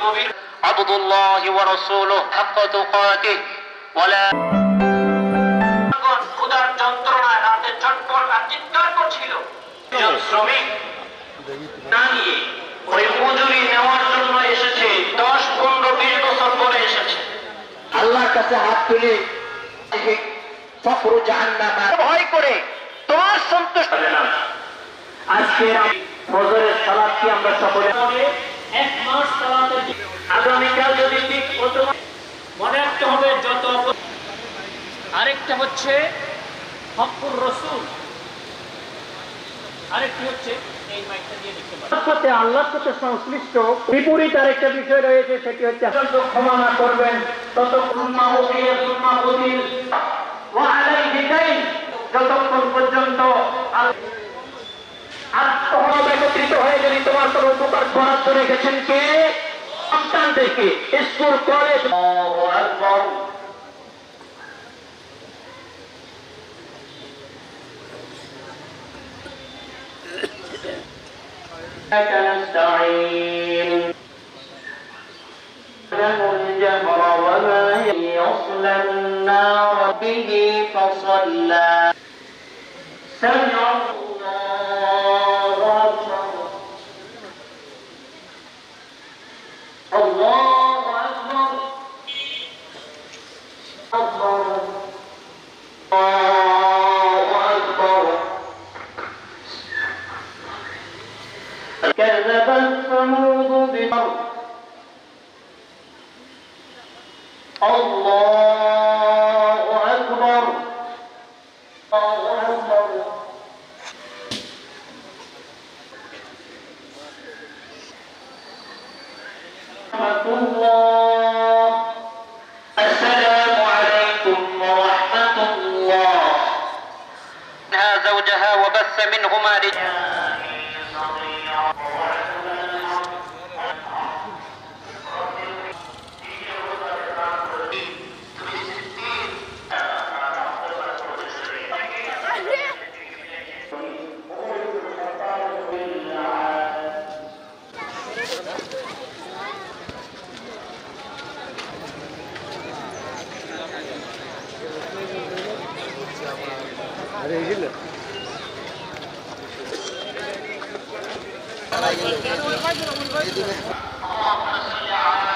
গভীর আবদুল্লাহি ওয়া রাসূলুহু হাক্কা তুকাতিহি ওয়ালা খোদার যন্ত্রণায় রাতে ছটফট আর চিৎকার করছিল। শ্রমিক না নিয়ে ওই মজুরি নেওয়ার জন্য এসেছে, 10, 15, 20 বছর পরে এসেছে। আল্লাহর কাছে হাত তুলে ফখরু জাহান্নাম ভয় করে তোমার সন্তুষ্ট হবে না। আজকে ফজরের সালাত কি আমরা সকলে এক মাস সালাতের আগামীকাল যদি ঠিক মনে রাখতে হবে যত। আরেকটা হচ্ছে হকুর রসুল, আরেকটি হচ্ছে এই মাইকটা দিয়ে দেখতে পাচ্ছেন আল্লাহর সাথে সংশ্লিষ্ট বিপরীত আরেকটা বিষয় রয়েছে, সেটি হচ্ছে যত ক্ষমা না করবেন তত যতক্ষণ পর্যন্ত একত্রিত হয়ে যদি তোমার কোনো উপকার বরাদ্দ রেখেছেন কে? সন্তানদেরকে স্কুল কলেজ نستعين له الجهر وما يصلى النار به فصلى سمع الله أكبر الله أكبر أكبر الله أكبر كذبت ثمود بالأرض الله أكبر الله أكبر ورحمة الله السلام عليكم ورحمة الله زوجها وبث منهما رجالا اللهم صل على